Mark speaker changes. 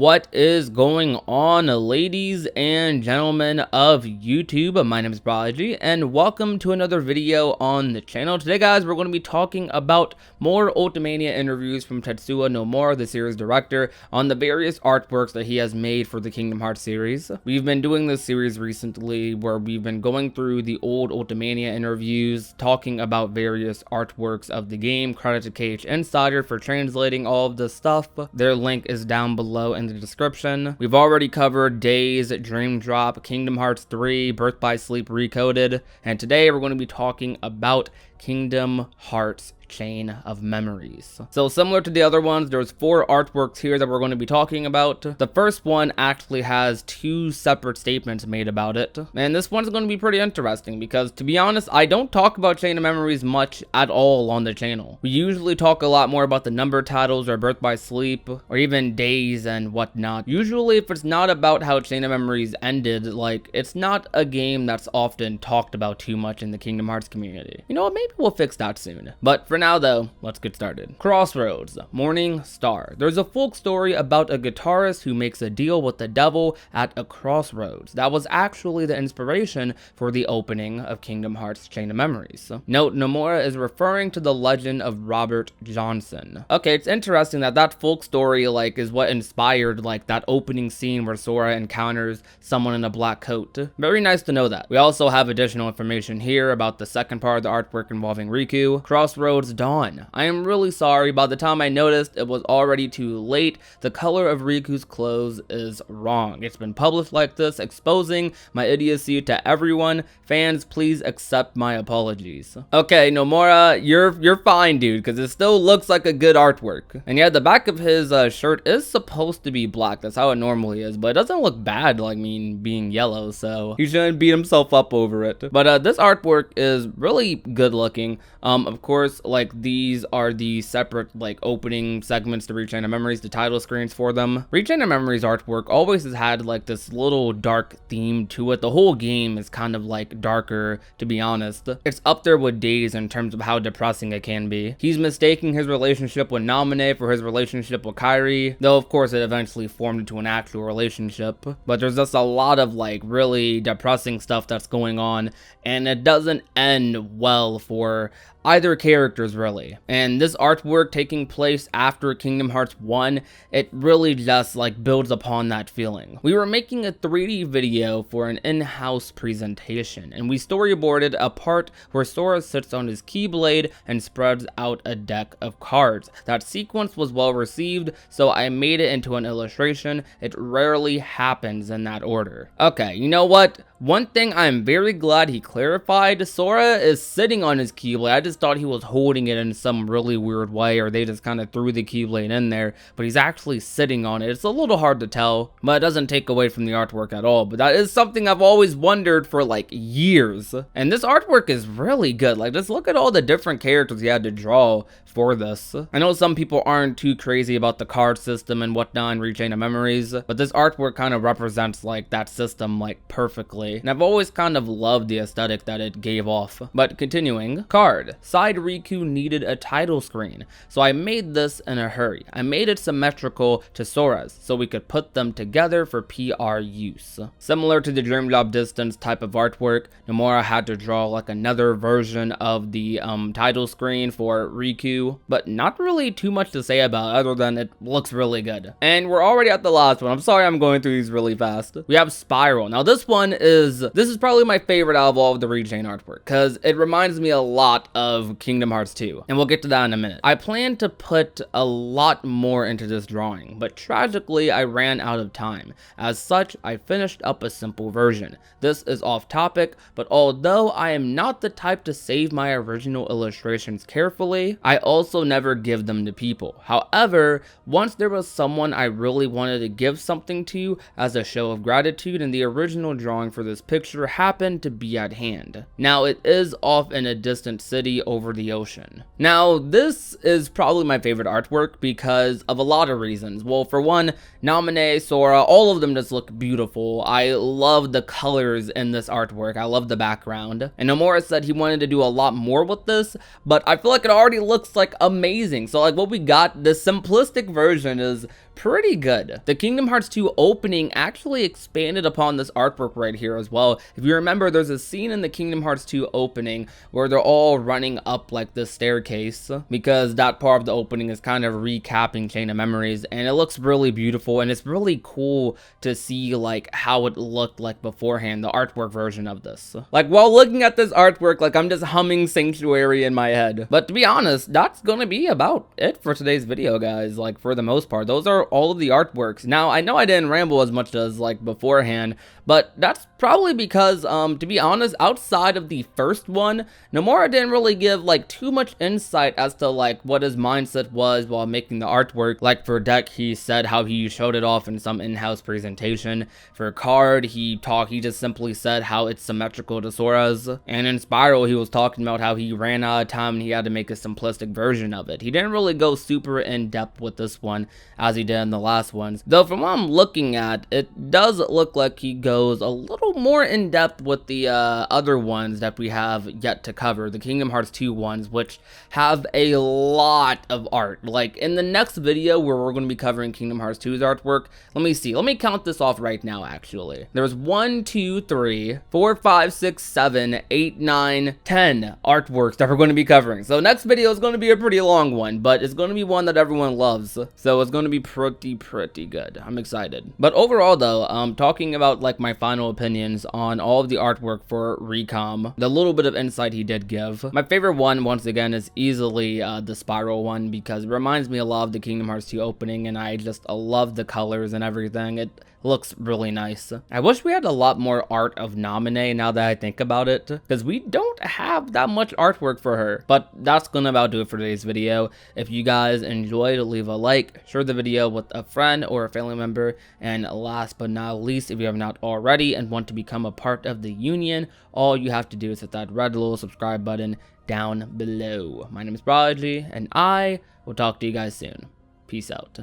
Speaker 1: What is going on, ladies and gentlemen of YouTube? My name is Prodigy, and welcome to another video on the channel. Today, guys, we're going to be talking about more Ultimania interviews from Tetsuya Nomura, the series director, on the various artworks that he has made for the Kingdom Hearts series. We've been doing this series recently where we've been going through the old Ultimania interviews, talking about various artworks of the game. Credit to KH Insider for translating all of this stuff. Their link is down below in the description. We've already covered Days, Dream Drop, Kingdom Hearts 3, Birth by Sleep Recoded, and today we're going to be talking about Kingdom Hearts Chain of Memories. So similar to the other ones, there's 4 artworks here that we're going to be talking about. The first one actually has 2 separate statements made about it, and this one's going to be pretty interesting because, to be honest, I don't talk about Chain of Memories much at all on the channel. We usually talk a lot more about the number titles or Birth by Sleep or even Days and whatnot. Usually if it's not about how Chain of Memories ended, like, it's not a game that's often talked about too much in the Kingdom Hearts community. You know what, maybe we'll fix that soon. But for now though, let's get started. Crossroads, Morning Star. There's a folk story about a guitarist who makes a deal with the devil at a crossroads. That was actually the inspiration for the opening of Kingdom Hearts Chain of Memories. Note, Nomura is referring to the legend of Robert Johnson. Okay, it's interesting that that folk story like is what inspired like that opening scene where Sora encounters someone in a black coat. Very nice to know that. We also have additional information here about the second part of the artwork involving Riku. Crossroads Dawn. I am really sorry, by the time I noticed it was already too late. The color of Riku's clothes is wrong. It's been published like this, exposing my idiocy to everyone. Fans, please accept my apologies. Okay, Nomura, you're fine, dude, because it still looks like a good artwork. And yeah, the back of his shirt is supposed to be black. That's how it normally is, but it doesn't look bad, like, being yellow, so he shouldn't beat himself up over it. But this artwork is really good looking. Of course, like, these are the separate, like, opening segments to Rechain of Memories, the title screens for them. Rechain of Memories artwork always has had, like, this little dark theme to it. The whole game is kind of, like, darker, to be honest. It's up there with Days in terms of how depressing it can be. He's mistaking his relationship with Namine for his relationship with Kairi, though, of course, it eventually formed into an actual relationship. But there's just a lot of, like, really depressing stuff that's going on, and it doesn't end well for either characters, really. And this artwork taking place after Kingdom Hearts 1, it really just like builds upon that feeling. We were making a 3D video for an in-house presentation, and we storyboarded a part where Sora sits on his Keyblade and spreads out a deck of cards. That sequence was well received, so I made it into an illustration. It rarely happens in that order. Okay, you know what? One thing I'm very glad he clarified, Sora is sitting on his Keyblade. I just thought he was holding it in some really weird way, or they just kind of threw the Keyblade in there, but he's actually sitting on it. It's a little hard to tell, but it doesn't take away from the artwork at all. But that is something I've always wondered for like years. And this artwork is really good. Like, just look at all the different characters he had to draw for this. I know some people aren't too crazy about the card system and whatnot in Rechain of Memories, but this artwork kind of represents like that system like perfectly. And I've always kind of loved the aesthetic that it gave off. But continuing, card. Side Riku needed a title screen, so I made this in a hurry. I made it symmetrical to Sora's, so we could put them together for PR use. Similar to the Dream Drop Distance type of artwork, Nomura had to draw like another version of the title screen for Riku, but not really too much to say about it other than it looks really good. And we're already at the last one. I'm sorry I'm going through these really fast. We have Spiral. Now this is probably my favorite out of all of the Rechain artwork, because it reminds me a lot of Kingdom Hearts 2, and we'll get to that in a minute. I plan to put a lot more into this drawing, but tragically I ran out of time. As such, I finished up a simple version. This is off topic, but although I am not the type to save my original illustrations carefully, I also never give them to people. However, once there was someone I really wanted to give something to as a show of gratitude, and the original drawing for this picture happened to be at hand. Now, it is off in a distant city over the ocean. Now, this is probably my favorite artwork because of a lot of reasons. Well, for one, Namine, Sora, all of them just look beautiful. I love the colors in this artwork. I love the background. And Nomura said he wanted to do a lot more with this, but I feel like it already looks like amazing. So like what we got, the simplistic version is pretty good. The Kingdom Hearts 2 opening actually expanded upon this artwork right here as well. If you remember, there's a scene in the Kingdom Hearts 2 opening where they're all running up like the staircase, because that part of the opening is kind of recapping Chain of Memories, and it looks really beautiful, and it's really cool to see like how it looked like beforehand, the artwork version of this. Like, while looking at this artwork, like, I'm just humming Sanctuary in my head. But to be honest, that's gonna be about it for today's video, guys. Like, for the most part, those are all of the artworks. Now, I know I didn't ramble as much as like beforehand, but that's probably because, to be honest, outside of the first one, Nomura didn't really give like too much insight as to like what his mindset was while making the artwork. Like for Deck, he said how he showed it off in some in-house presentation. For Card, he just simply said how it's symmetrical to Sora's. And in Spiral, he was talking about how he ran out of time and he had to make a simplistic version of it. He didn't really go super in-depth with this one as he did in the last ones. Though from what I'm looking at, it does look like he goes a little more in-depth with the other ones that we have yet to cover, the Kingdom Hearts 2 ones, which have a lot of art. Like, in the next video where we're going to be covering Kingdom Hearts 2's artwork, let me count this off right now, actually. There's 1, 2, 3, 4, 5, 6, 7, 8, 9, 10 artworks that we're going to be covering. So next video is going to be a pretty long one, but it's going to be one that everyone loves. So it's going to be pretty good. I'm excited. But overall though, talking about like my final opinions on all of the artwork for Recom, the little bit of insight he did give, my favorite one once again is easily the Spiral one, because it reminds me a lot of the Kingdom Hearts 2 opening, and I just love the colors and everything. It looks really nice. I wish we had a lot more art of Naminé now that I think about it, because we don't have that much artwork for her. But that's gonna about do it for today's video. If you guys enjoyed, leave a like, share the video with a friend or a family member, and last but not least, if you have not already and want to become a part of the union, all you have to do is hit that red little subscribe button down below. My name is Prodigy, and I will talk to you guys soon. Peace out.